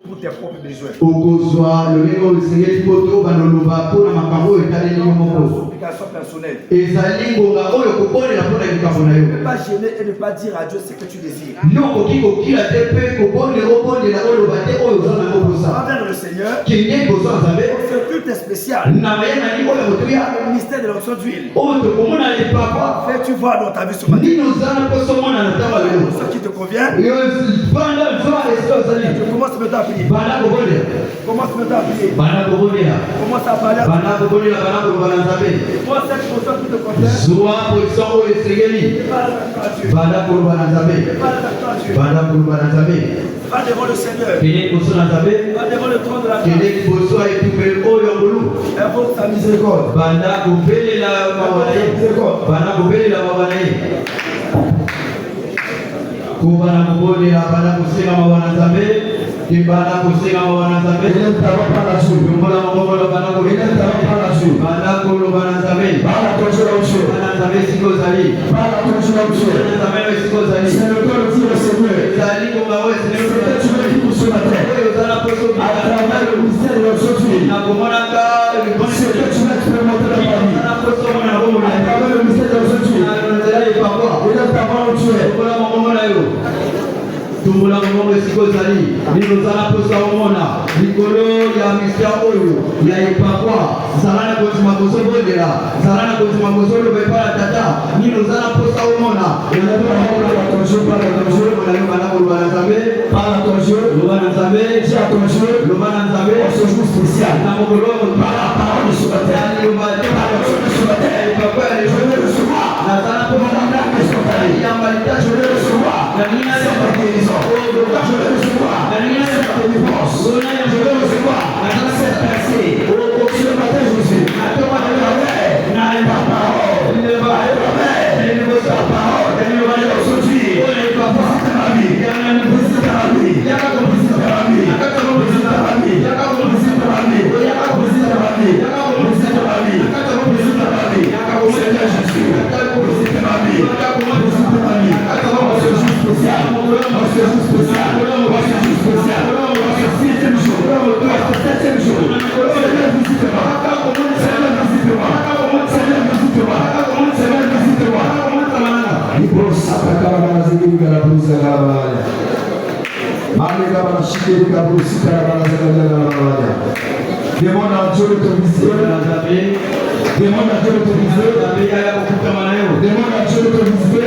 pour tes propres besoins. Supplication personnelle. Ne pas gêner et ne pas dire à Dieu ce que tu désires. Envers le Seigneur, on fait culte spécial. Le ministère de l'onction d'huile. Fais-tu voir dans ta vie ce matin? Ce qui te convient. Je commence maintenant à prier. Commence maintenant à prier. Commence à parler. Toi, cette position qui te convient. Va devant le Seigneur. Va devant le trône de la grâce. Invoque ta miséricorde. Kibana kusinga mwana zabe ile mtawapa na shu mmola mmola bana ko ile mtawapa na shu bana ko bana zabe bana ko chora usho bana zabe siko zali bana ko chora usho bana zabe siko zali c'est le corps du Seigneur zali ko bawe c'est le tu veux dire sur la terre et dans la personne à travers le mystère de l'aujourd'hui na komona ka le bon Dieu tu vas expérimenter la vie na personne na bomo à travers le mystère de l'aujourd'hui na nzela et papa ile mtawapa tu mmola mmola yo Tumula mmoja siko zali nino zala posa omona likolo ya mistya oyo ya ipakwa zalana kozima kozobondela zalana kozima kozolobela tata nino zala posa omona yanatoa mwana wa tonjo para tonjo mwana bana kolwana nzambe para tonjo lobana nzambe tia tonjo lobana nzambe ce jour spécial na mokolo para parole sur la terre ni lobana parole sur la terre ipakwa ya je vais recevoir na zala posa na kesokali ya malita je vais recevoir na nina ya je vais recevoir la lumière de la délivrance. Je vais recevoir la grâce percée. Ce matin, je suis. Attends-moi de la paix. N'arrive pas parole. Il ne va pas paix. Il ne veut pas parole. Il ne va pas aujourd'hui. Il ne va pas visiter ma vie. Il y a un visite à la vie. Il y a un visite à la vie. Il y a un visite à la vie. Il y a un visite à la vie. Il y a un visite à la vie. Il y a un visite à la vie. Il y a un visite à la vie. Il y a un Seigneur Jésus. Il y a un visite à la vie. Il y a un visite à la vie. On se joue spécial. On se joue spécial. On se joue spécial. On se sixième jour. On se septième jour. Seigneur visite-moi. Seigneur visite-moi. Seigneur visite-moi. Seigneur visite-moi. Libro sapakala manazili la brusa la bala. Malika banashike la brusa la bala. Demande à Dieu de te visiter. Demande à Dieu de te visiter. Demande à Dieu de te visiter.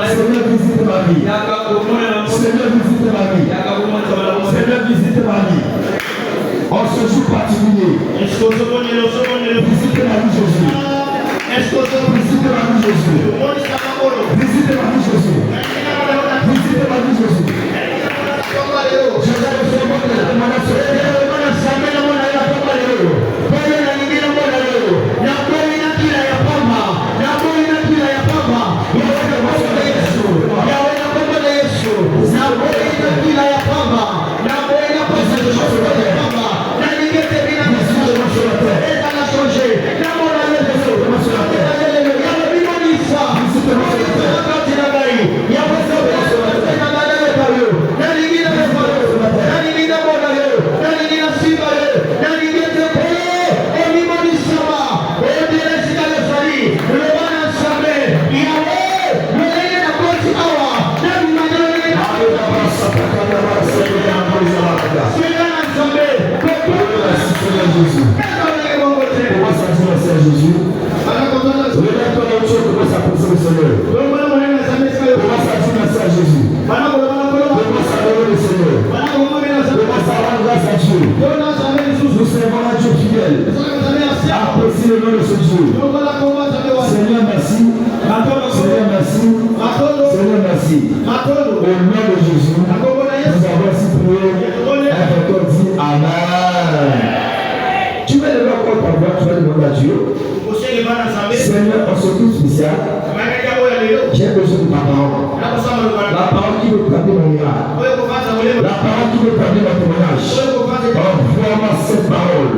Seigneur visite ma vie. Seigneur visite ma vie. Seigneur visite ma vie. En ce jour particulier. Visite ma vie Jésus. Visite ma vie Jésus. Visite ma vie Jésus. Visite ma vie Jésus. Je vais recevoir de la témoignage. Seigneur, merci. Seigneur, merci. Seigneur, merci. Au nom de Jésus, nous avons ainsi prié. Avec toi, dit Amen. Tu vas lever encore ta voix, tu vas demander à Dieu. Seigneur, en ce coup spécial, j'ai besoin de ta parole. La parole qui veut prendre mon miracle. La parole qui veut prendre mon témoignage. Envoie-moi cette parole.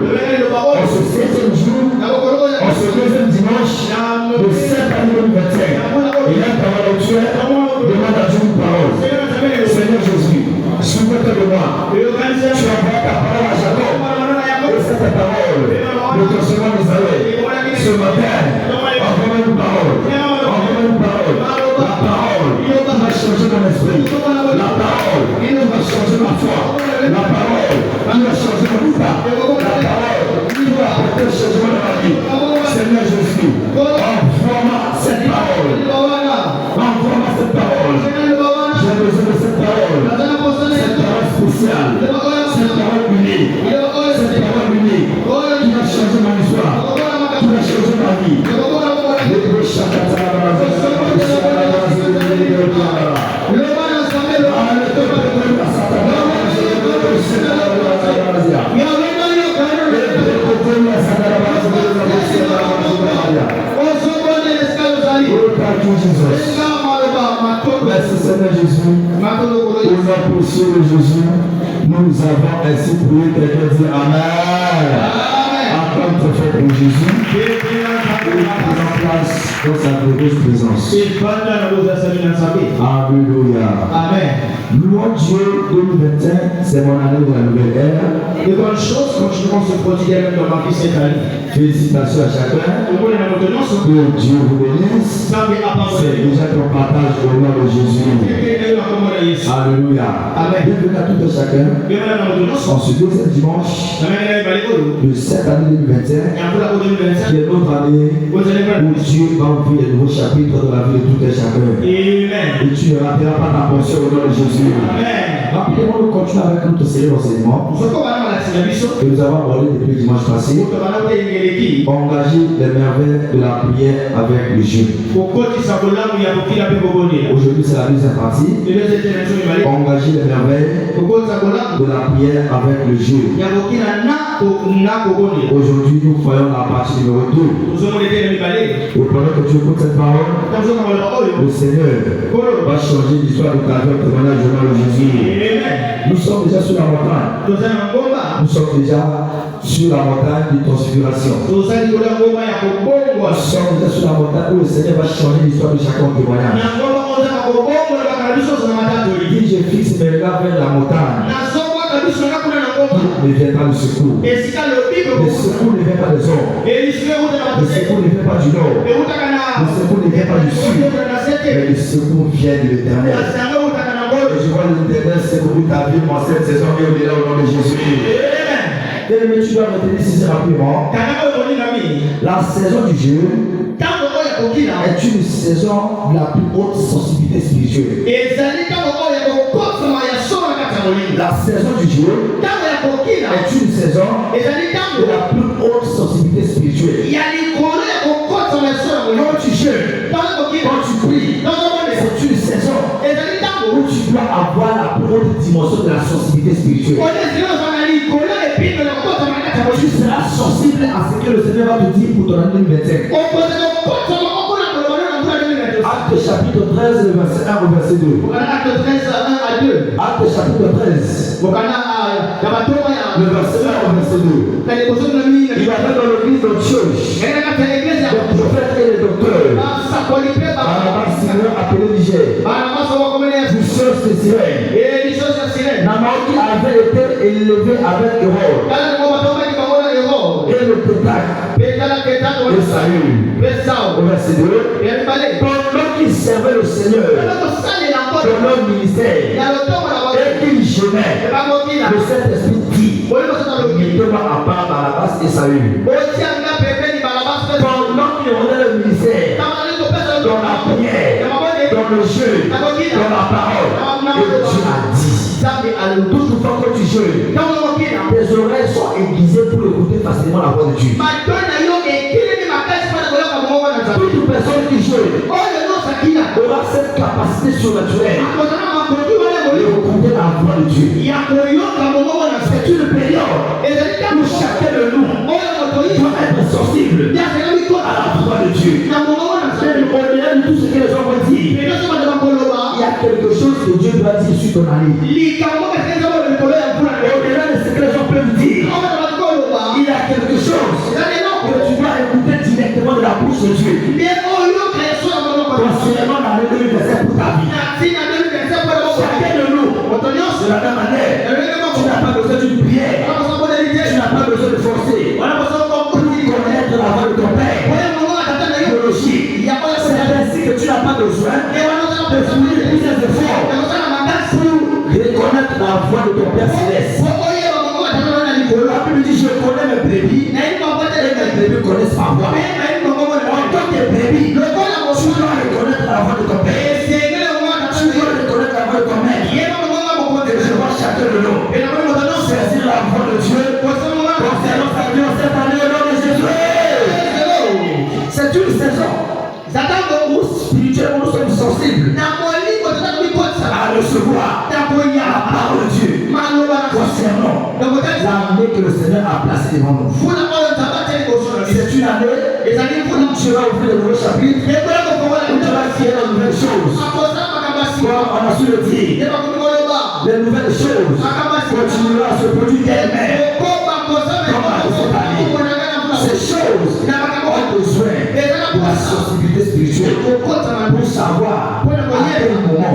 En ce 7e jour, en ce 2e dimanche, de cette année 2021, il y a une parole au Dieu. Demande à Dieu une parole. Seigneur Jésus, souviens-toi de moi. Tu envoies ta parole à Jacob. Et cette parole de ton second Israël. Ce matin, envoie-moi une parole. Envoie-moi une parole. La parole qui va changer mon esprit. La parole qui va changer ma foi. La parole qui va changer mon état. La parole qui va apporter le changement de ma vie. Seigneur Jésus, envoie-moi cette parole. Envoie-moi cette parole. J'ai besoin de cette parole. Cette parole spéciale. Cette parole unique. Cette parole unique qui va changer mon histoire. Qui va changer ma vie. Merci Seigneur Jésus. Au nom précieux de Jésus, nous avons ainsi prié. Quelqu'un dit Amen. Acclame très fort pour Jésus. Et en place dans sa glorieuse présence. Alléluia. Amen. Louons Dieu 2021, c'est mon année de la nouvelle ère. De bonnes choses continueront se produire dans ma vie cette année. Félicitations à chacun. Que Dieu vous bénisse. C'est déjà ton partage au nom de Jésus. Alléluia. Amen. Bienvenue à tout chacun. En ce deuxième dimanche de cette année 2021, qui est notre année où Dieu va ouvrir de nouveaux chapitres dans la vie de tout un chacun. Et tu ne rateras pas ta portion au nom de Jésus. Rapidement, nous continuons avec notre série d'enseignement que nous avons abordé depuis le dimanche passé. Engager les merveilles de la prière avec le jeûne. Aujourd'hui, c'est la deuxième partie. Engager les merveilles de la prière avec le jeûne. Aujourd'hui, nous voyons la partie numéro 2. Et pendant que tu écoutes cette parole, le Seigneur va changer l'histoire de ta vie en témoignage au nom de Jésus. Nous sommes déjà sur la montagne. Nous sommes déjà sur la montagne de transfiguration. Nous sommes déjà sur la montagne où le Seigneur va changer l'histoire de chacun en témoignage. Si je fixe mes regards vers la montagne, ne vient pas le secours. Le secours ne vient pas des hommes. Le secours ne vient pas du nord. Le secours ne vient pas du sud. Mais le secours vient de l'Éternel. Et je vois l'Éternel secourir ta vie en cette saison et au-delà au nom de Jésus. Mais tu dois retenir ceci rapidement. La saison du jeûne est une saison de la plus haute sensibilité spirituelle. La saison du jeûne est une saison de la plus haute sensibilité spirituelle. Quand tu jeûnes, quand tu pries, c'est une saison où tu dois avoir la plus haute dimension de la sensibilité spirituelle. Tu seras sensible à ce que le Seigneur va te dire pour ton année 2025. Acte chapitre 13, verset 1 au verset 2. Acte chapitre 13. Le verset 1 au verset 2. Il y avait dans l'église d'Antioche le prophète et le docteur. Barnabas Simon appelé Niger. Du chose de Cyrène. Naaman qui avait été élevé avec Hérode. Et le pétacle de Saül. Au verset 2. Pendant qu'il servait le Seigneur dans leur ministère et qu'il jeûnait, le Saint-Esprit dit: mettez-moi à part Barnabas et Saül. Pendant qu'il rendait le ministère dans la prière, dans le jeûne, dans la parole, et Dieu a dit: toute fois que tu jeûnes, tes oreilles sont aiguisées pour écouter facilement la voix de Dieu. Toute personne qui jeûne aura cette capacité surnaturelle de écouter la voix de Dieu. C'est une période où chacun de nous doit être sensible à la voix de Dieu. Au-delà de tout ce que les hommes vont dire, il y a quelque chose que Dieu doit dire sur ton année. Au-delà de ce que les gens peuvent dire, il y a quelque chose que tu dois écouter directement de la bouche de Dieu. Concernant la réunion pour ta vie. Chacun de nous, de la même manière, Tu n'as pas besoin d'une prière. Tu n'as pas besoin de forcer. Pour connaître la voix de ton Père. Théologie. C'est ainsi que tu n'as pas besoin de fournir plusieurs efforts pour reconnaître la voix de ton Père céleste. La Bible dit, je connais mes brebis et mes brebis connaissent ma voix. En tant que brebis, tu dois reconnaître la voix de ton Père. Tu dois reconnaître la voix de ton Père. Et je vois chacun de nous saisir la voix de Dieu concernant sa vie en cette année au nom de Jésus. C'est une saison où spirituellement nous sommes sensibles à recevoir la parole de Dieu concernant l'armée que le Seigneur a placée devant nous. C'est une année où tu vas ouvrir de nouveaux chapitres, où tu vas créer de nouvelles choses. Comme on a su le dire, les nouvelles choses continueront à se produire d'elles-mêmes. Ces choses ont besoin de la sensibilité spirituelle pour savoir à quel moment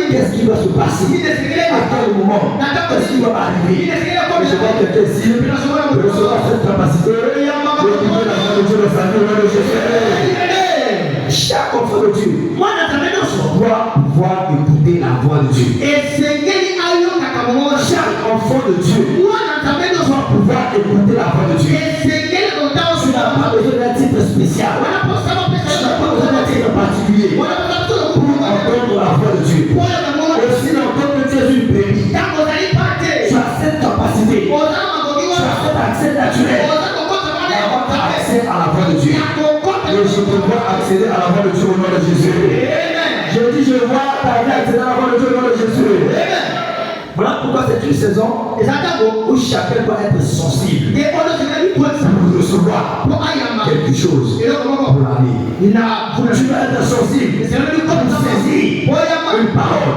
qu'est-ce qui va se passer, à quel moment qu'est-ce qui va arriver. Et je vois quelqu'un ici recevoir cette capacité de vivre la voix de Dieu dans sa vie au nom de Jésus. Chaque enfant de Dieu doit pouvoir écouter la voix de Dieu. Chaque enfant de Dieu doit pouvoir écouter la voix de Dieu. Tu n'as pas besoin d'un titre spécial. Tu n'as pas besoin d'un titre particulier pour entendre la voix de Dieu. Aussi longtemps que tu es une brebis, tu as cette capacité, tu as cet accès naturel d'avoir accès à la voix de Dieu. Et je te vois accéder à la voix de Dieu au nom de Jésus. Je dis, je vois ta vie accéder à la voix de Dieu au nom de Jésus. Voilà pourquoi c'est une saison où chacun doit être sensible pour recevoir quelque chose pour l'année. Tu dois être sensible pour saisir une parole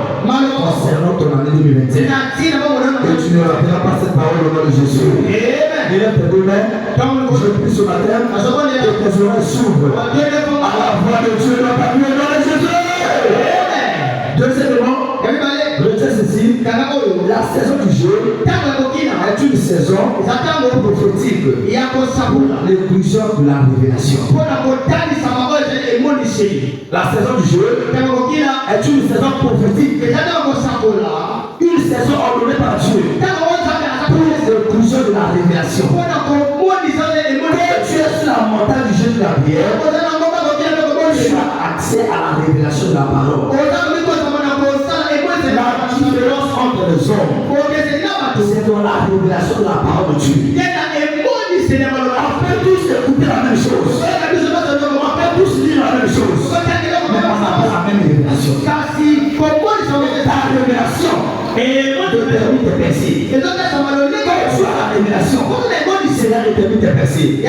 concernant ton année 2021. Et tu ne rappelleras pas cette parole au nom de Jésus. Et là, tes deux mains, je prie ce matin que tes oreilles s'ouvrent à la voix de Dieu dans ta vie au nom de Jésus. Deuxièmement, retiens ceci, la saison du jeu est une saison prophétique pour l'inclusion de la révélation. La saison du jeu est une saison prophétique, une saison ordonnée par Dieu pour l'inclusion de la révélation. Quand tu es sur la montagne du jeu de la prière, tu as accès à la révélation de la parole. La différence entre les hommes, c'est dans la révélation de la parole de Dieu. On peut tous écouter la même chose, on peut tous lire la même chose, mais on n'a pas la même révélation. Ta révélation détermine tes percées. Quand tu as la révélation, cela détermine tes percées. Mais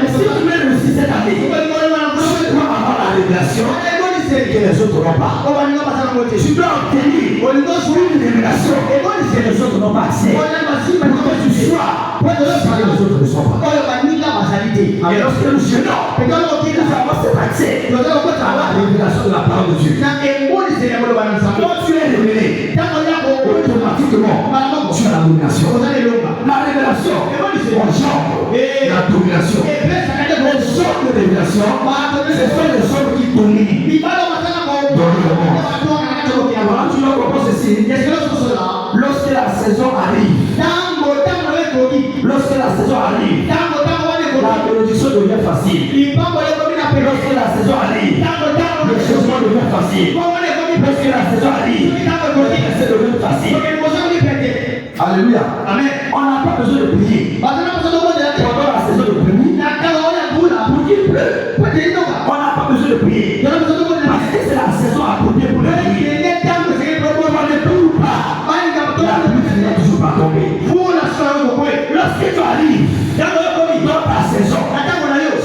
si tu veux réussir cette année, tu dois avoir la révélation que les autres n'ont pas. Tu dois obtenir une révélation que les autres n'ont pas accès. Pour que tu sois que les autres ne sont pas. Et lorsque nous jeûnons, nous avons cet accès à la révélation de la parole de Dieu. Quand tu es révélé, automatiquement, tu as la domination. La révélation engendre la domination. Les sortes de révélation, ce sont les sortes qui dominent dans le monde. Voilà, tu dois comprendre ceci. Lorsque la saison arrive, la bénédiction devient facile. Lorsque la saison arrive, le changement devient facile. Lorsque la saison arrive, le devient facile. Alléluia. Amen. On n'a pas besoin de prier pendant la saison de pluie pour qu'il pleuve. On n'a pas besoin de prier parce que c'est la saison appropriée pour le prier. On ne pleut pas, la pluie finira toujours par tomber. Lorsque tu arrives dans ta saison,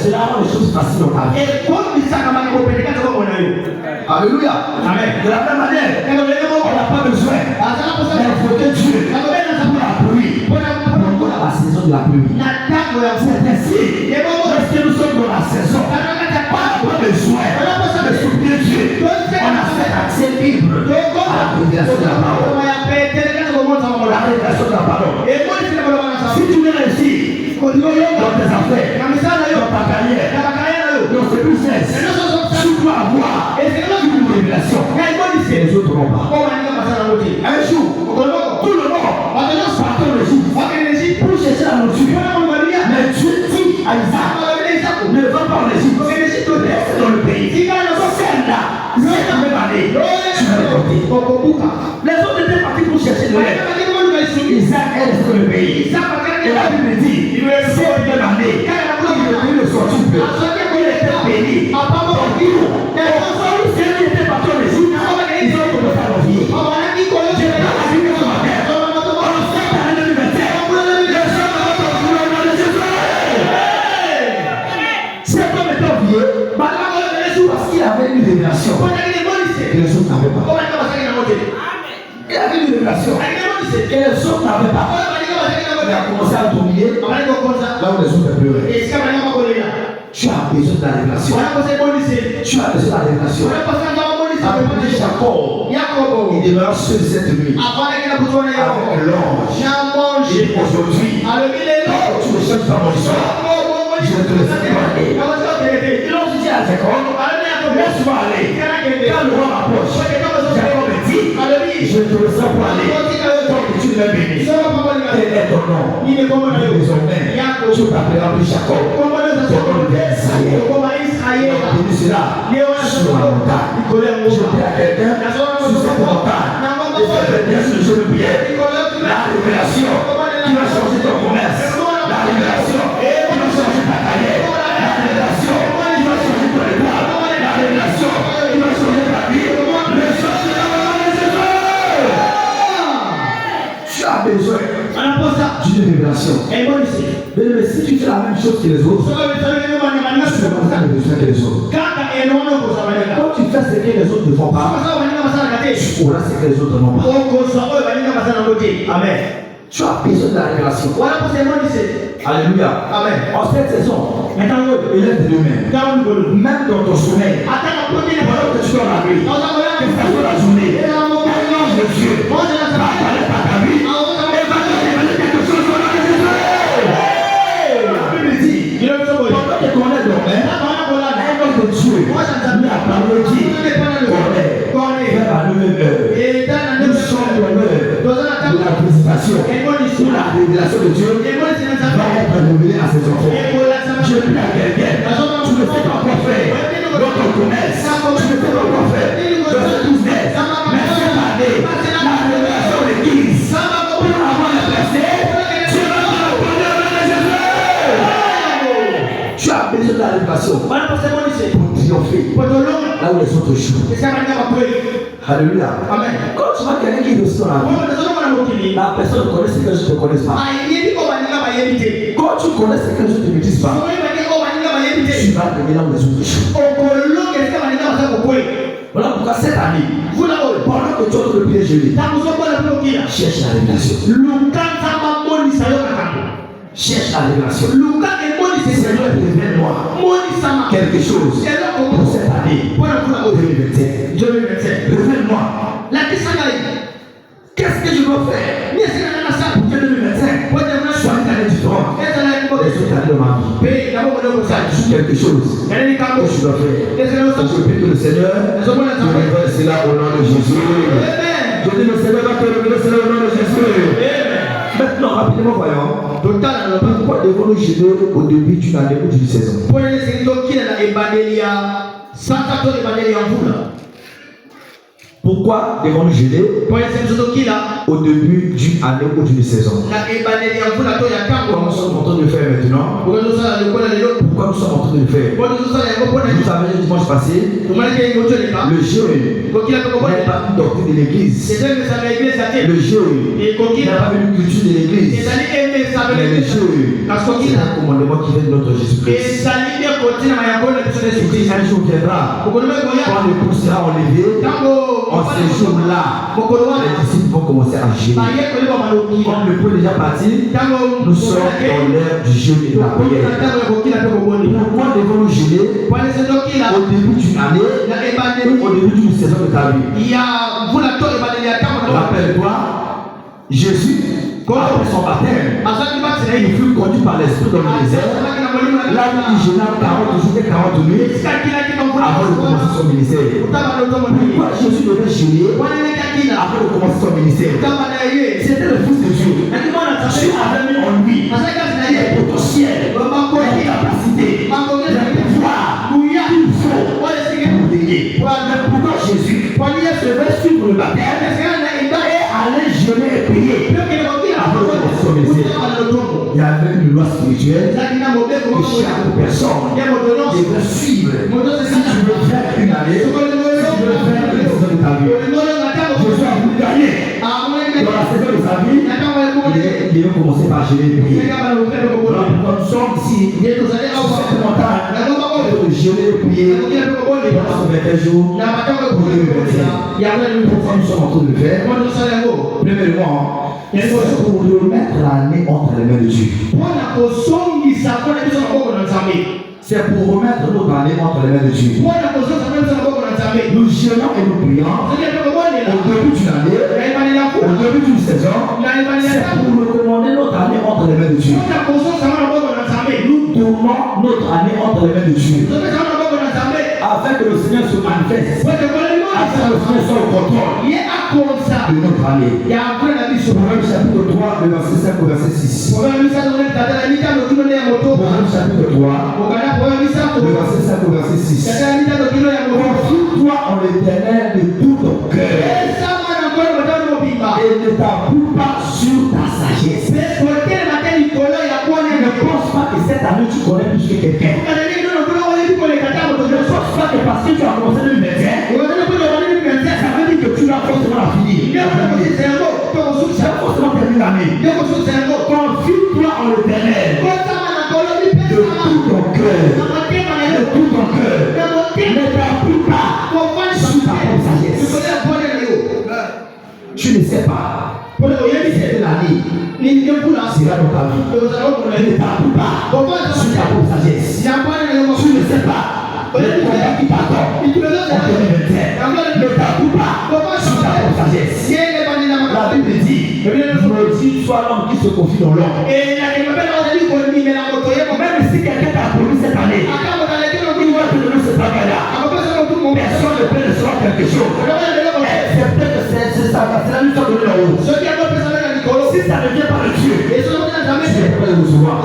c'est là où les choses faciles dans ta vie. Alléluia. Amen. De la même manière, on n'a pas besoin d'invoquer Dieu pour la pluie, pour la saison de la pluie. C'est ainsi, lorsque nous sommes dans la saison, on n'a pas besoin de supplier Dieu. On a cet accès libre à la révélation de la parole. la révélation de la parole. Si tu veux réussir dans tes affaires, dans ta carrière, dans tes business, tu dois avoir une révélation. Et les autres n'ont pas. Un jour, tout le monde partait en Égypte pour chercher la nourriture. Mais Dieu dit à Isaac, ne va pas en Égypte, reste dans le pays. Celle-là, cette même année, tu vas récolter. Les autres étaient partis pour chercher le lait. Isaac est resté dans le pays. Et la Bible dit, cette même année, il ne sortit plus. Il était béni. Donc, si il était parti en Égypte, ils ont commencé à l'envier. Je vais la Bible ce matin. En cette année 2025, les gens vont continuer à demander Jésus. Cet homme était envié parce qu'il avait une révélation. Et les autres n'avaient pas. Il avait une révélation. Et les autres n'avaient pas. Il a commencé à dominer là où les autres pleuraient. Tu as besoin de la révélation. Tu as besoin de la révélation. Après Jacob, il demeura seul cette nuit avec l'ange. Et aujourd'hui, tu ne cherches pas mon histoire. Je te laisse parler. L'ange dit à Jacob, laisse-moi aller. Quand le roi m'approche, Jacob me dit, je te laisse pour aller. Donc tu m'as béni. Quel est ton nom? Désormais, tu t'appelleras plus Jacob. Ton nom devient Israël. Béni sera sur la montagne. Je dis à quelqu'un, sur cette montagne, et fais bien ce jeu de prière. La révélation qui va changer ton commerce. La révélation qui va changer ta carrière. La révélation qui va changer ton état. La révélation qui va changer ta vie. Le sang de la main de Jésus. Tu as besoin d'une révélation. Mais si tu fais la même chose que les autres, tu n'as pas besoin que les autres. Quand tu fais ce que les autres ne font pas, tu auras ce que les autres n'ont pas. Amen. Tu as besoin de la révélation. Alléluia. Amen. En cette saison, élève tes deux mains. Même dans ton sommeil, pendant que tu dors la nuit, que ça soit la journée, un ange de Dieu va parler par ta vie et va te révéler quelque chose au nom de Jésus. La Bible dit, pendant que ton aide dormait, un ange de Dieu lui a parlé et dit, vers la nouvelle heure, nous sommes dans l'heure de la visitation, où la révélation de Dieu va être révélée à ses enfants. Je prie à quelqu'un, tu ne sais pas quoi faire dans ton commerce, tu ne sais pas quoi faire dans ce business, mais cette année, la révélation de l'Église, pour avoir les blessés, tu vas te répondre au nom de Jésus. Tu as besoin de la révélation pour triompher là où les autres jouent. Alléluia. Amen. Quand tu vois quelqu'un qui est dans la vie, la personne connaît ce que je ne connais pas. Quand tu connais ce que je ne te dis pas, tu vas venir là où les autres jouent. Voilà pourquoi cette année, pendant que tu as le pied gelé, cherche la révélation. Cherche la révélation. Seigneur, révèle-moi quelque chose pour cette année 2021. Révèle-moi. Qu'est-ce que je dois faire pour que 2025 soit une année différente des autres années de ma vie? Ça joue quelque chose que je dois faire. Je prie que le Seigneur te révèle cela au nom de Jésus. Je dis le Seigneur va te révéler cela au nom de Jésus. Maintenant, rapidement, voyons. Pourquoi devons-nous gêner au début d'une année ou d'une saison? Pourquoi devons-nous gêner au début d'une année ou d'une saison? Comme nous sommes en train de le faire maintenant. Pourquoi nous sommes en train de le faire? Vous savez, le dimanche passé, le jeûne n'est pas une doctrine de l'église. Le jeûne n'est pas une culture de l'église. Mais le jeûne, c'est un commandement qui vient de notre Jésus-Christ. Un jour viendra, quand le pouls sera enlevé, en ce jour-là, les disciples vont commencer à jeûner. Comme le pouls est déjà parti, nous sommes dans l'heure du jeûne et de la prière. Pourquoi devons-nous jeûner au début d'une année ou au début d'une saison de ta vie? Rappelle-toi, Jésus, après son baptême, il fut conduit par l'Esprit dans le désert. Là où il jeûna 40 jours et 40 nuits avant de commencer son ministère. Pourquoi Jésus devait jeûner avant de commencer son ministère? C'était le Fils de Dieu. Dieu avait mis en lui le potentiel, la capacité, le pouvoir qu'il faut pour veiller. Pourquoi Jésus devait suivre le baptême et aller jeûner et prier avant de commencer son ministère? Il y avait une loi spirituelle que chaque personne devait suivre. Si tu veux faire une année, si tu veux faire une saison de ta vie, Jésus a voulu gagner. Dans la saison de sa vie, il devait commencer par jeûner et prier. Quand nous sommes ici, sur cette montagne, de jeûner et prier pendant ce 21 jours pour le 21. Pourquoi nous sommes en train de le faire? Premièrement, c'est pour remettre l'année entre les mains de Dieu. C'est pour remettre notre année entre les mains de Dieu. Nous jeûnons et nous prions au début d'une année, au début d'une saison. C'est pour recommander notre année entre les mains de Dieu. Nous donnons notre année entre les mains de Dieu, afin que le Seigneur se manifeste, afin que le Seigneur soit au contrôle de notre année. Proverbe chapitre 3, le verset 5 au verset 6. Proverbe chapitre 3, le verset 5 au verset 6. Confie-toi en l'Éternel de tout ton cœur et ne t'appuie pas sur ta sagesse. Ne pense pas que cette année tu connais plus que quelqu'un. Ne pense pas que parce que tu as commencé le médecin, ça veut dire que tu vas forcément la finir. Tu vas forcément terminer l'année. Confie-toi en l'Éternel de tout ton cœur. De tout ton cœur. Ne t'appuie pas sur ta propre sagesse. Tu ne sais pas. C'est l'année. Sera dans ta vie. Ne t'appuie pas sur ta propre sagesse. Tu ne sais pas. Le combat qui t'attend en 2021. Ne t'appuie pas sur ta propre sagesse. La Bible dit, maudit soit l'homme qui se confie dans l'homme. Même si quelqu'un t'a promis cette année, il va te donner ce travail-là. Personne ne peut recevoir quelque chose. C'est peut-être que c'est la mission de l'eau. Si ça ne vient pas de Dieu, tu ne peux pas le recevoir.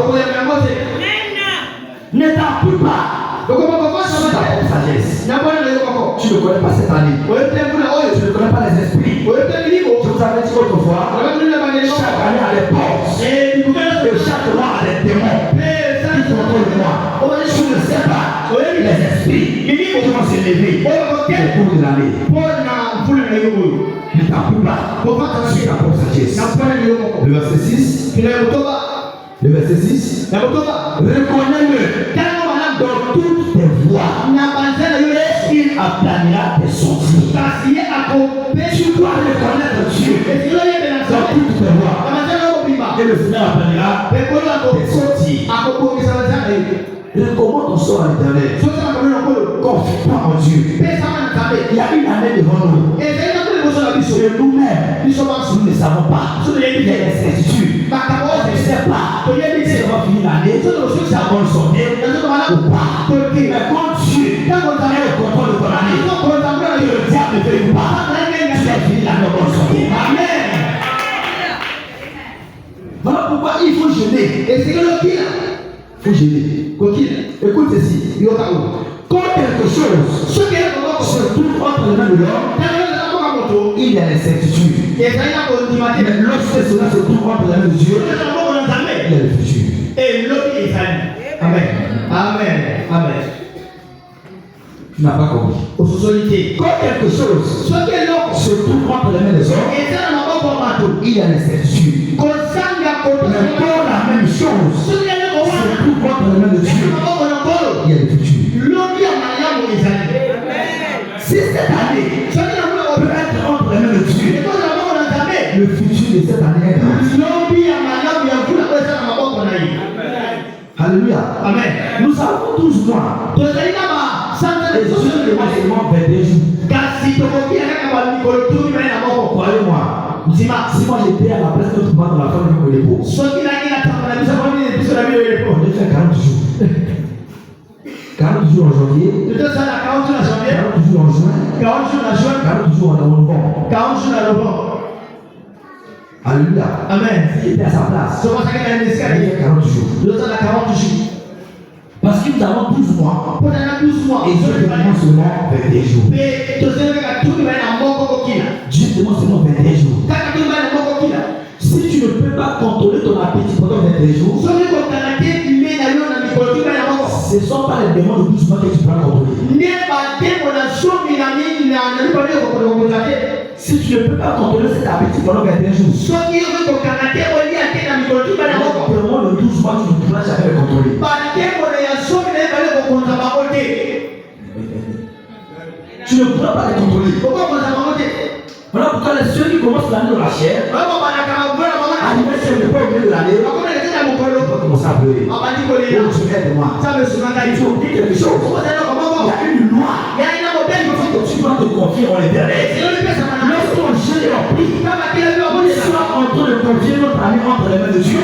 Ne t'appuie pas sur ta propre sagesse. Tu ne connais pas cette année. Tu ne connais pas les esprits. Je vous avais dit autrefois, chaque année a des portes. Et chaque mois a des démons qui contrôlent moi. Tu ne sais pas les esprits qui vont s'élever au cours de l'année. Ne t'appuie pas sur ta propre sagesse. Le verset 6. Le verset 6. Reconnais-le dans toutes tes voies. Il aplanira tes sentiers. Tu dois reconnaître Dieu dans toutes tes voies. Et le Seigneur aplanira tes sentiers. Recommande ton sort à l'Éternel. Confie-toi en Dieu. Il y a une année devant nous. Et nous-mêmes, nous ne savons pas. Il y a des certitudes. On ne sait pas si on va finir l'année, si ça va sonner ou pas. Mais quand Dieu est au contrôle de ton année, que le diable ne veuille pas, tu vas finir l'année au bon sonner. Amen. Voilà pourquoi il faut jeûner. Et c'est le il faut jeûner. Écoute ceci. Quand quelque chose se trouve entre les mains de l'homme, il y a l'incertitude. Mais lorsque cela se trouve entre les mains de Dieu, il y a le futur. Amen. Amen. Amen. Tu n'as pas compris. Quand quelque chose se trouve entre les mains des hommes, il y a l'incertitude. Mais pour la même chose se trouve entre les mains de Dieu, il y a le futur. Si cette année peut être entre les mains de Dieu, le futur de cette année est grand. Alléluia. Amen. Nous avons 12 mois. Et je demande seulement 22 jours. Croyez-moi, Dis-moi. Si moi j'étais à la place de toi dans la famille de l'épaule. Ce qui n'a rien à faire, la mise à famille et puis la vie de l'épaule. On est fait 40 jours. 40 jours en janvier. De ça, 40 jours en janvier. 40 jours en juin. 40 jours en juin. 40 jours en novembre. 40 jours en novembre. Alléluia. Amen. Il était à sa place. C'est pour ça qu'il a un escalier. Il y a 40 jours. De ça, 40 jours. Parce que nous avons 12 mois. Pour avoir 12 mois. Et Dieu demande seulement 21 jours. Mais tu sais que tout le monde a un bon coquille. Dieu demande seulement 21 jours. Quand tu as un bon coquille. Si tu ne peux pas contrôler ton appétit pendant 21 jours, ce ne sont pas les démons de 12 mois que tu peux contrôler. Si tu ne peux pas contrôler cet appétit pendant 21 jours, pendant le 12 mois, tu ne pourras jamais le contrôler. Tu ne pourras pas le contrôler. Voilà pourquoi ceux qui commencent l'année de la chair, à l'anniversaire de pas au milieu de l'année, on va commencer à pleurer. Oh Dieu, aide-moi. Il faut dire quelque chose. Il y a une loi. Tu dois te confier en l'éternel. Lorsqu'on gêne en prie, on soit en train de confier notre année entre les mains de Dieu.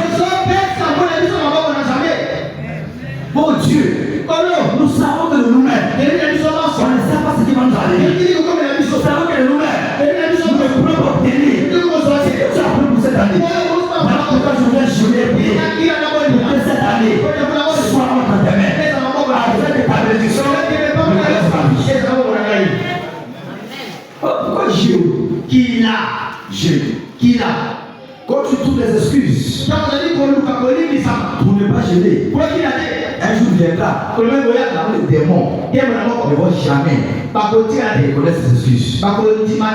Oh Dieu, nous savons que de nous-mêmes, on ne sait pas ce qui va nous arriver. Nous savons que de nous-mêmes, nous ne pouvons pas obtenir ce que tu as pris pour cette année. Voilà pourquoi je viens jurer et prier que cette année soit entre tes mains. Avec ta bénédiction, me laisse ma vie. Pourquoi Dieu? Qui l'a? Quand tu trouves des excuses pour ne pas gêner, un jour viendra, les démons ne vont jamais reconnaître ces excuses. J'avais dit la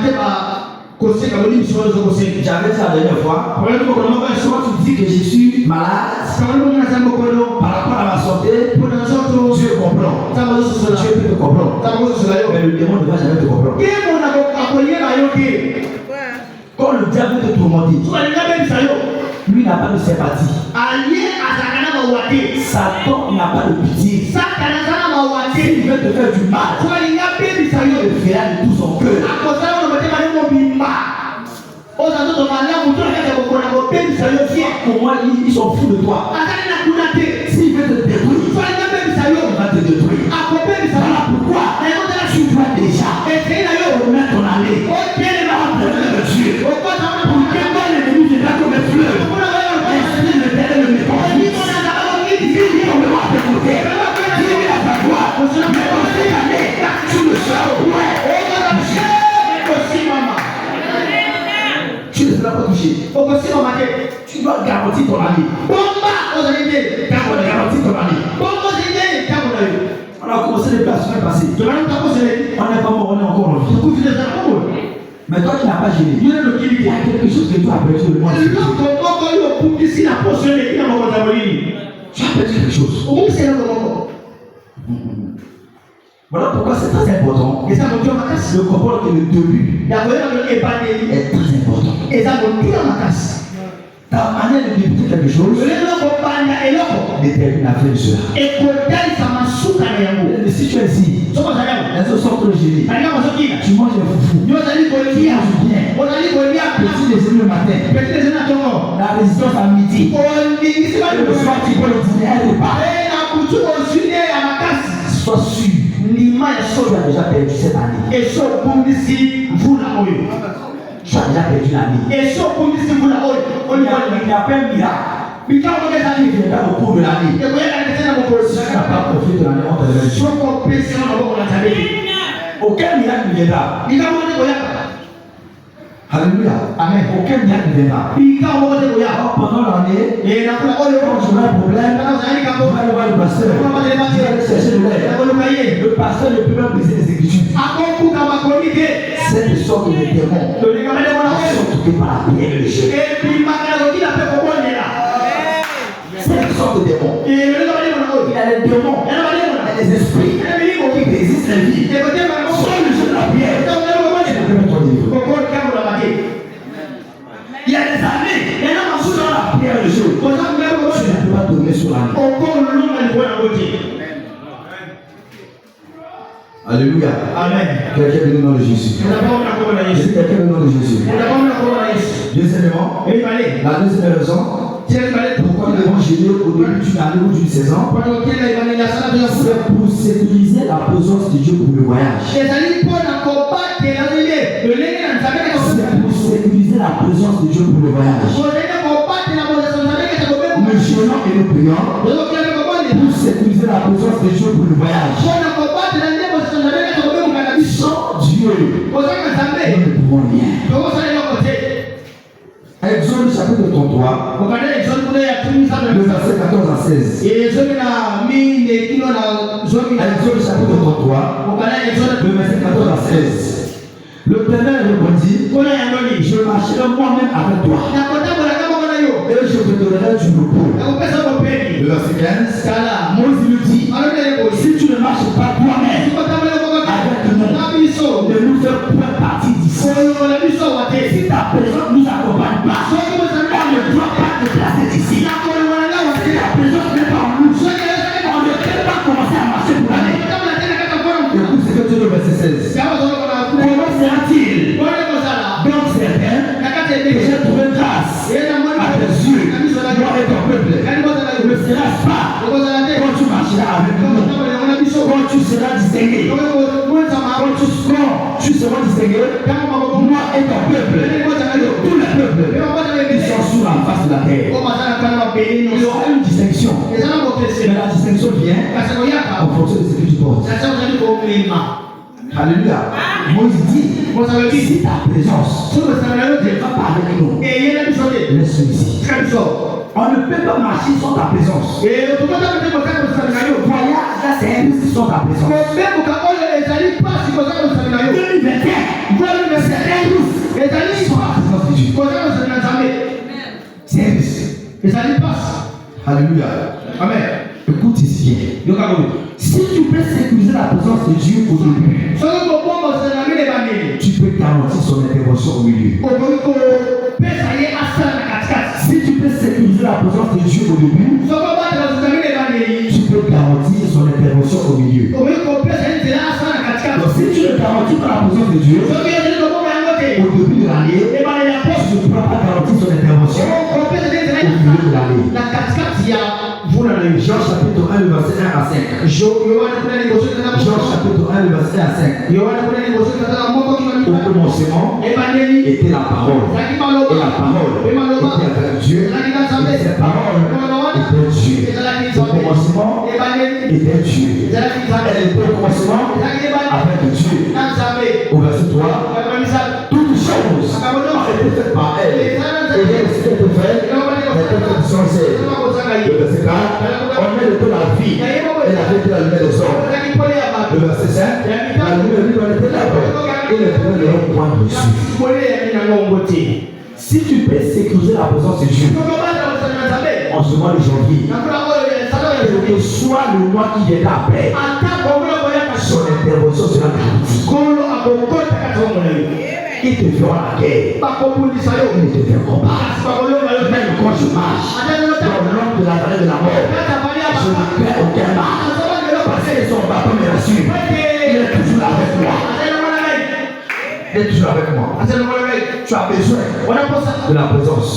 dernière fois, quand tu dis que je suis malade par rapport à ma santé, Dieu comprend. Dieu peut te comprendre. Mais le démon ne va jamais te comprendre. Quand le diable veut te tourmenter, lui n'a pas de sympathie. Satan n'a pas de pitié. S'il veut te faire du mal, il le fera de tout son cœur. Pour moi, ils sont fous de toi. S'il veut te détruire, il va te détruire. Voilà pourquoi tu dois déjà remettre ton année entre les mains de Dieu. Pour que quand l'ennemi viendra comme un fleuve, l'esprit de l'éternel le méconnaisse. On ne va pas t'écouter. Dis-lui à ta voix. Mais dans cette année, tu ne seras au point. Tu ne seras pas touché. Tu dois garantir ton année. Garantir ton année. On a commencé les la semaine passée. On n'est pas mort, on est encore en vie. Mais toi qui n'as pas gêné, il y a quelque chose que tu as perdu de moi. Tu as perdu quelque chose. Voilà pourquoi c'est très important. Le comprendre que le début est très important. Ta manière de débuter quelque chose détermine la fin de cela. Et si tu es ici, les autres sont gênés. Tu manges un foufou. Tu manges bien. Petit déjeuner le matin. La résistance à midi. Le soir, tu peux le dîner à repas. Sois sûr. Tu as déjà perdu cette année. Tu as déjà perdu l'année. Il n'y a pas un miracle. Il viendra au cours de l'année. Si tu n'as pas profité de l'année, on te le dit. Aucun miracle ne viendra. Alléluia. Amen. Aucun miracle ne viendra. Pendant l'année, quand j'aurai un problème, je vais aller voir le pasteur. Je vais aller chercher le lait. Le pasteur ne peut pas briser les écritures. C'est une sorte de démon. Ils sont occupés par la prière et le jeûne. C'est une sorte de démon. Il y a les démons, il y a les esprits qui résistent la vie. Soit le jeûne de la prière, il y a des années, il y a sur la prière et le jeûne. Tu ne peux pas tomber sur l'année. Alléluia. Amen. Quelqu'un veut le nom de Jésus. C'est quelqu'un veut le nom de Jésus. Deuxièmement, la deuxième raison, pourquoi nous devons gêner au début d'une année ou d'une saison, c'est pour sécuriser la présence de Dieu pour le voyage. C'est pour sécuriser la présence de Dieu pour le voyage. Nous gênons et nous prions pour sécuriser la présence de Dieu pour le voyage. Sans Dieu, nous ne pouvons rien. Exode chapitre 33, le verset 14 à 16. Exode chapitre 33, le verset 14 à 16. L'Éternel répondit, je marcherai moi-même avec toi et je te donnerai du repos. Le verset 15, Moïse lui dit, si tu ne marches pas toi-même avec nous, ne nous fais point partie d'ici. Si ta présence nous accompagne pas, on ne doit pas te placer d'ici. Si ta présence n'est pas en nous, on ne peut pas commencer à marcher pour l'année. Écoute ce que dit le verset 16. Comment sera-t-il donc certain que j'ai trouvé grâce à tes yeux, moi et ton peuple? Ne seras-ce pas quand tu marcheras avec nous, quand tu seras distingué, quand tu seras distingué, moi et ton peuple, et tous les peuples qui sont sur la face de la terre, il y aura une distinction. Mais la distinction vient en fonction de ce que tu portes. Alléluia. Moïse dit, si ta présence ne va pas avec nous, laisse-nous ici. On ne peut pas marcher sans ta présence. Voyage, là c'est un peu sans ta présence. 2021, c'est un ouf. Sans la présence de Dieu. C'est un risque. Alléluia. Amen. Écoute ici. Si tu peux sécuriser la présence de Dieu au début, tu peux garantir son intervention au milieu. Si tu peux sécuriser la présence de Dieu au début, tu peux garantir son intervention au milieu. Donc si tu ne garantis pas la présence de Dieu au début de l'année, tu ne pourras pas garantir son intervention au milieu de l'année. Jean chapitre 1, le verset 1 à 5. Jean chapitre 1, le verset 1 à 5. Au commencement était la parole. Et la parole était avec Dieu. Et cette parole était Dieu. Au commencement était Dieu. Elle était au commencement avec Dieu. Au verset 3, toutes choses ont été faites par elle. Et elle s'était faite, elle était faite sans cesse. Le verset 4, on met de la vie, elle avait été la lumière des hommes. Le verset 5, la lumière de l'homme était là-bas, et le premier ne l'a point reçu. Si tu peux sécuriser la présence de Dieu en ce mois de janvier, quel que soit le mois qui vient après, son intervention sera garantie. Il te fera la guerre. Il ne te fait combat. Même quand je marche dans l'ombre de la vallée de la mort, je ne perds aucun mal. Parce que son papa me rassure. Il est toujours avec moi. Il est toujours avec moi. Tu as besoin de la présence.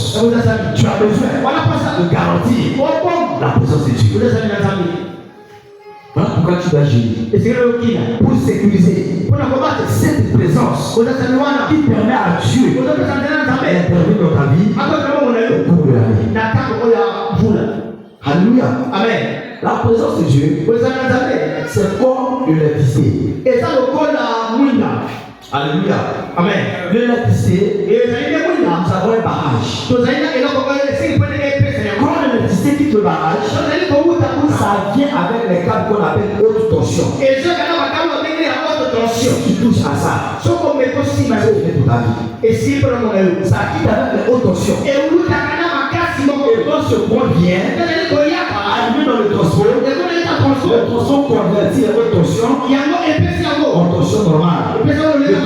Tu as besoin de garantir la présence de Dieu. Voilà pourquoi tu dois gêner. Pour sécuriser cette présence qui permet à Dieu d'intervenir dans ta vie au cours de l'année. Alléluia. Amen. La présence de Dieu, c'est comme l'électricité. Alléluia. Amen. L'électricité, nous avons un barrage. Quand l'électricité quitte le barrage, ça vient avec les câbles qu'on appelle haute tension. Si tu touches à ça, c'est pour ta vie. Et si ça quitte avec les hautes tensions. Et quand ce point vient, arrivé dans le transport, le transport convertit les hautes tensions en tension normale. Le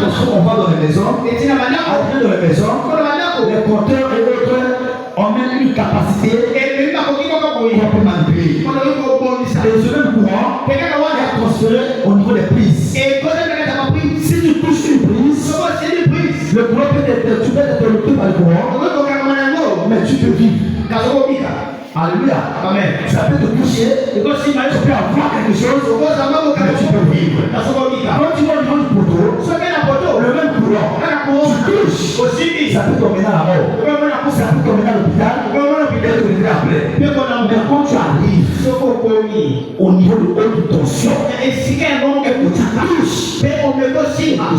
transport, on va dans les maisons, arrivé dans les maisons, les compteurs et autres emmènent une capacité pour manipuler. Et ce même courant est transféré au niveau des prises. Alléluia. Amen. Ça peut te toucher. Tu peux avoir quelque chose. Mais tu peux vivre. Quand tu vois le monde du poteau, le même courant, tu touches. Ça peut t'emmener à la mort. Ça peut t'emmener à l'hôpital. Et te lever après. Mais quand tu arrives au niveau de haute tension, et que tu touches, tu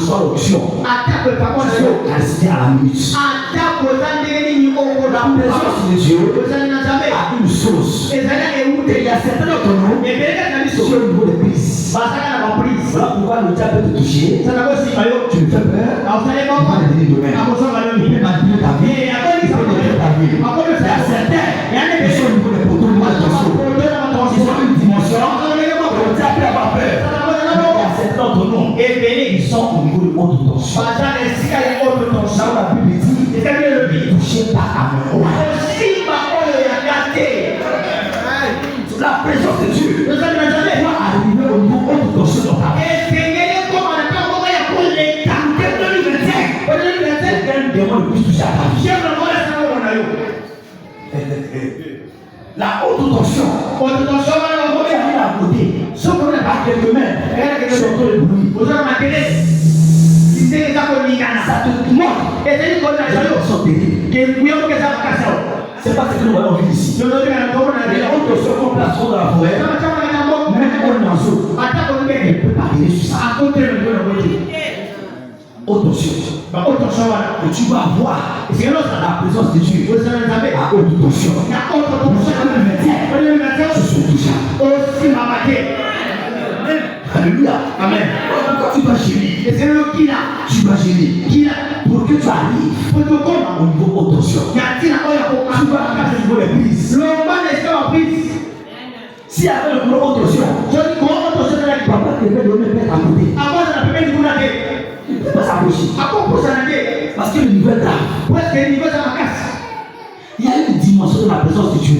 sois l'option. Tu sois assis à la minute. La présence de Dieu a une source. Et il y a certains d'entre nous qui sont au niveau des prises. Voilà pourquoi le diable peut te toucher. Tu me fais peur. Il va te dire demain. Il peut manipuler ta vie. Il peut détruire ta vie. Il y a certains qui sont au niveau des poteaux de attention. Ils ont une dimension. Le diable n'a pas peur. Il y a certains d'entre nous qui sont au niveau de haute tension. Là où la Bible dit touché par la main. La présence de Dieu doit arriver au niveau haute tension dans ta vie. Quel démon le plus touché à ta vie? La haute tension. Qui arrive à côté. Sauf qu'on n'est pas quelques mètres. Sur le bruit. Ça te montre. C'est pas ce que nous voyons ici. Les hautes tensions qu'on place dans la forêt, même un oiseau ne peut pas arriver sur ça. Haute tension. Et tu vas voir la présence de Dieu à haute tension. Je suis touché. Alléluia. Amen. Tu dois gérer. Tu dois gérer. Pour que tu arrives au niveau haute tension. Tu vas passer au niveau des prises. Si avec le niveau haute tension, papa te fait le même à côté. Il ne peut pas s'approcher. Parce que le niveau est grave. Il y a une dimension de la présence de Dieu.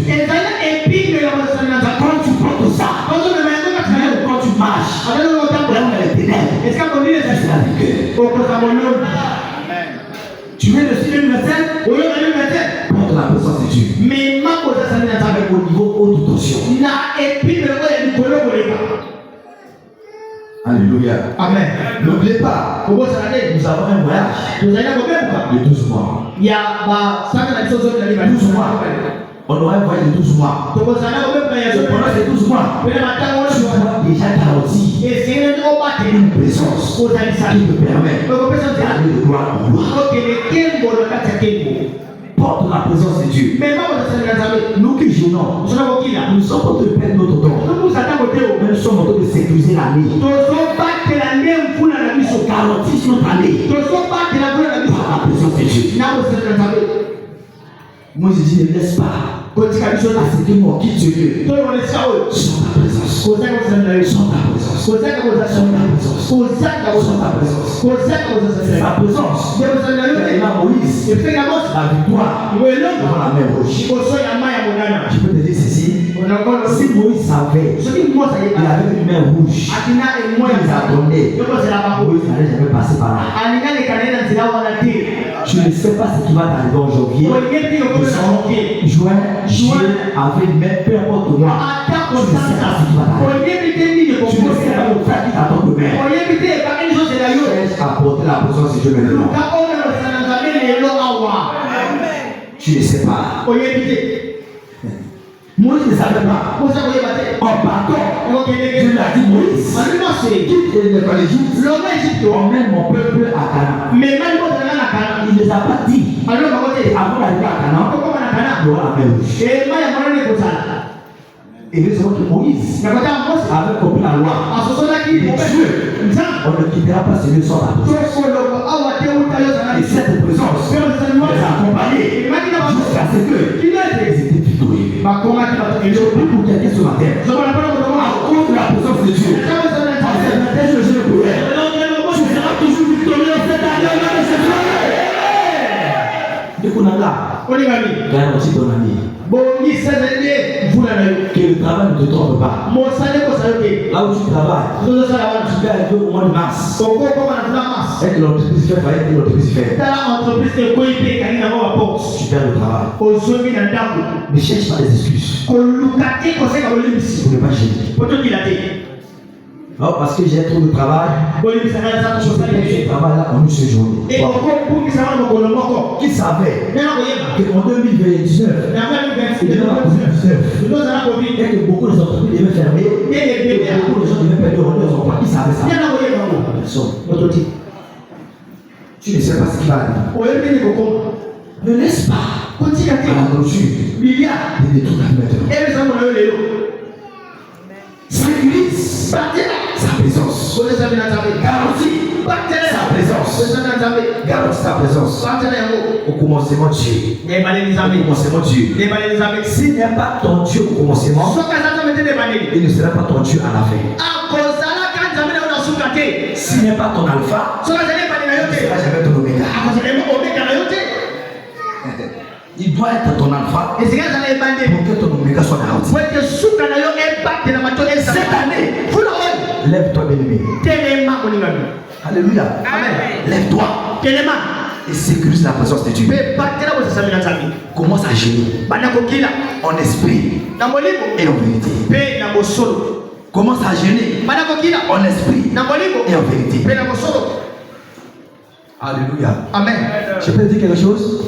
Quand tu portes ça, même quand tu marches, là où il y a les ténèbres, c'est la vigueur. Tu viens de suivre l'universel, porte la présence de Dieu. Mais avec au niveau haute tension. Alléluia. Amen. N'oubliez pas, nous avons un voyage de 12 mois. 12 mois. On aura un voyage de 12 mois. Pendant ces 12 mois, tu dois déjà garantir une présence qui te permet d'aller de gloire en gloire. Porte la présence de Dieu. Nous qui gênons, nous sommes en train de perdre notre temps. Nous sommes en train de sécuriser l'année. Garantir notre année par la présence de Dieu. Moi je dis, ne laisse pas à ce que moi quitte ce lieu sans ta présence. Sans ta présence. Sans ta présence. Sans ta présence. C'est ta présence. Il a Moïse la victoire devant la mer rouge. Je peux te dire ceci. Si Moïse savait il avait une mer rouge, il attendait, Moïse n'allait jamais passer par là. Je ne sais pas ce qui va t'arriver en janvier, juin, juillet, avril, mai, peu importe moi. Je ne sais pas ce qui va t'arriver. Tu ne sais pas le frère qui t'attend demain. Cherche à porter la présence de Dieu maintenant. Tu ne sais pas. Moïse ne savait pas. En partant, Dieu l'a dit Moïse, quitte l'Égypte, emmène mon peuple à Canaan. Il ne les a pas dit. Avant d'arriver à Canaan, il y aura la mer rouge. Et nous savons que Moïse avait compris la loi. Et Dieu, on ne quittera pas celui sans la présence. Et cette présence les a accompagnés jusqu'à ce qu'ils étaient victorieux. Et je prie pour quelqu'un ce matin. À cause de la présence de Dieu, en cette matin, je le pourrais. Tu seras toujours victorieux cette année. De Kunanga, garantis ton ami. Que le travail ne te trompe pas. Là où tu travailles, tu vas arriver au mois de mars. Et que l'entreprise fait faillite, que l'entreprise fait. Tu perds le travail. Ne cherche pas des excuses. Pour ne pas gêner. Non, parce que j'ai trop de travail. Je fais ce travail-là en une seule journée. Qui savait qu'en 2019, et que beaucoup de entreprises devaient fermer, et que beaucoup de gens devaient perdre leurs emplois. Qui savait ça? Personne. Tu ne sais pas ce qui va arriver. Ne laisse pas à la nourriture de détruire la maintenant. Sécurise sa présence. Garantis sa présence. Garantis sa présence. Au commencement Dieu. S'il n'est pas ton Dieu au commencement, il ne sera pas ton Dieu à la fin. S'il n'est pas ton alpha, il ne sera jamais ton oméga. Il doit être ton alpha pour que ton oméga soit garanti. Cette année, lève-toi, bien-aimé. Alléluia. Amen. Lève-toi et sécurise la présence de Dieu. Commence à gérer en esprit et en vérité. Commence à gêner en esprit et en vérité. Alléluia. Amen. Je peux te dire quelque chose?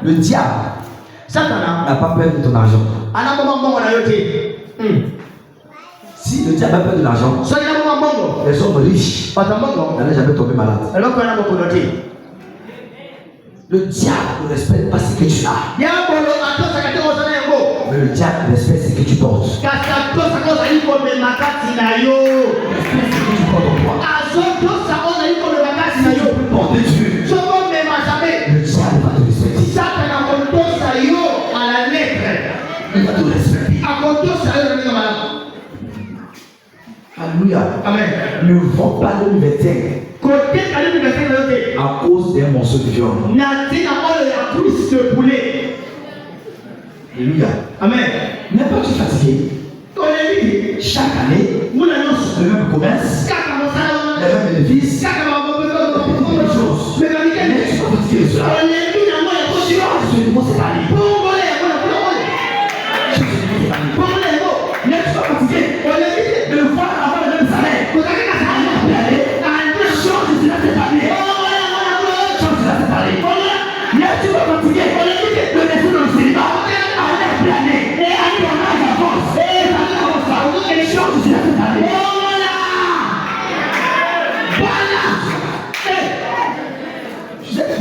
Le diable n'a pas peur de ton argent. Si le diable a peur de l'argent, les hommes riches n'allaient jamais tomber malade. Le diable ne respecte pas ce que tu as. Mais le diable respecte ce que tu portes. Respecte ce que tu portes en toi. Si tu peux porter Dieu, le diable va te respecter. Il va te respecter. Alléluia. Amen. Ne vends pas le vertin à cause d'un morceau de viande. Alléluia. Amen. N'importe qui fatigué. Chaque année, le même commerce, les mêmes bénéfices, les mêmes choses. Mais tu vas fatiguer cela. De voir avoir le même salaire. Change cela cette année. Change cela cette année. Tu vas fatiguer. Le défaut de célibat. Année après année. Et ton âge avance. Change cela cette année. Voilà.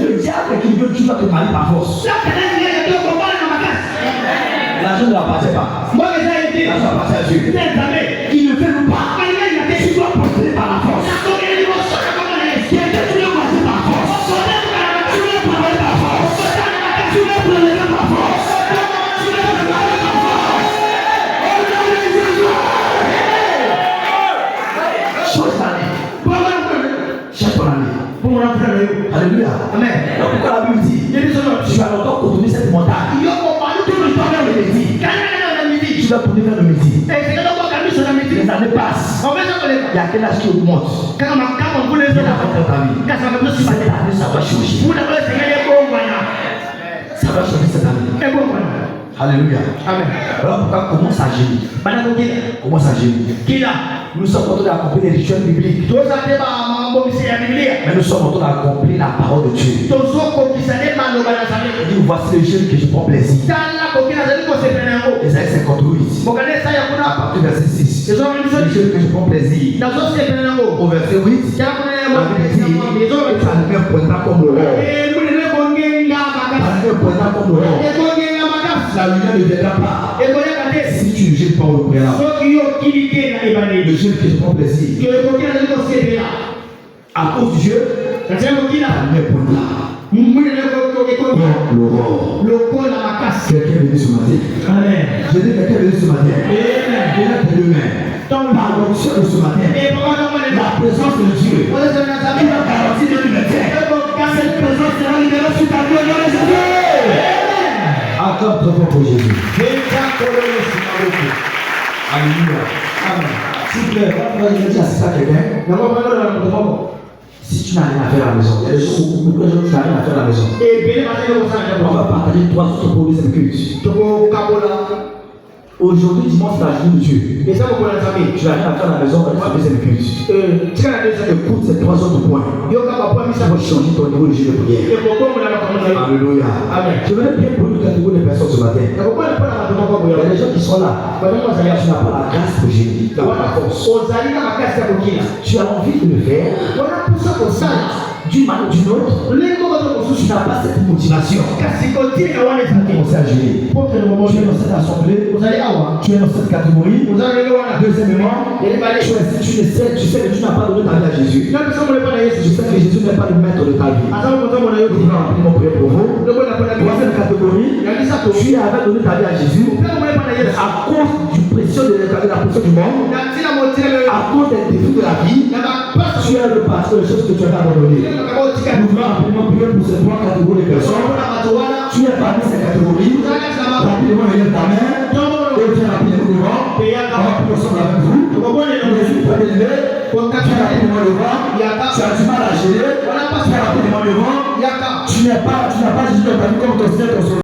Le diable qui veut que tu vas te marier par force. L'argent ne appartient pas. L'argent appartient à Dieu. Il ne fait pas. Tu dois procéder par la force. Tu dois passer par force. Tu dois travailler par force. Tu dois prélever par force. Tu dois travailler par force. Change l'année. Change ton année. Alléluia. Amen. Donc pourquoi la Bible dit tu vas longtemps contourner cette montagne. Tout le temps vers le midi. Tu vas tourner vers le midi. Les années passent. Il y a quel âge qui augmente? Il y a la fin de ta vie. Cette année, ça va changer. Ça va changer cette année. Alléluia. Amen. Alors pourquoi commence à gérer? Commence à gérer. Nous sommes en train d'accomplir les rituels bibliques. Mais nous sommes en train d'accomplir la parole de Dieu. Il dit voici le jeûne que je prends plaisir. Ésaïe 58. À partir du verset 6. Le jeûne que je prends plaisir. Au verset 8. La Bible dit ça ne me poindra comme l'aurore. La lumière ne viendra pas si tu ne jeûnes pas au préalable. Le jeûne que je prends plaisir. À cause du Dieu, la lumière poindra. Quelqu'un est venu ce matin. Amen. Je dis quelqu'un est venu ce matin. Il a tes deux mains. Par l'onction de ce matin, la présence de Dieu, il va garantir de liberté. Cette présence sera libérée sur ta vie dans les années. Acclame très fort pour Jésus. Alléluia. Amen. S'il te plaît, on va dire à ça quelqu'un. Si tu n'as rien à faire à la maison, il y a des choses où tu n'as rien à faire à la maison. On va partager 3 autres produits de culte. Aujourd'hui, dimanche, c'est la journée de Dieu. Tu n'as rien à faire à la maison, on va faire des culte. Écoute ces 3 autres points. Ça va changer ton niveau de jeu de prière. Alléluia. Amen. Je vais bien pour une catégorie de personnes ce matin. Il y a des gens qui sont là. Tu n'as pas la grâce pour Jésus. Tu n'as pas la force. Tu as envie de le faire. D'une manière ou d'une autre, tu n'as pas cette motivation. Commencez à gérer. Tu es dans cette assemblée, tu es dans cette catégorie. Deuxièmement, tu sais que tu n'as pas donné ta vie à Jésus. Tu sais que Jésus n'est pas le maître de ta vie. Je vais rapidement prier pour vous. Troisième catégorie, tu avais donné ta vie à Jésus à cause du pression de la pression du monde, à cause des défis de la vie. Tu es le pasteur de choses que tu as abandonné. Nous voulons rapidement prier pour ces 3 catégories de personnes. Tu es parmi ces catégories. Rapidement, lève ta main. Et viens rapidement devant. On va prier ensemble avec vous. Les yeux très élevés. Viens rapidement devant. Tu as du mal à gérer. Viens rapidement devant. Tu n'as pas Jésus dans ta vie comme ton Seigneur, ton Sauveur.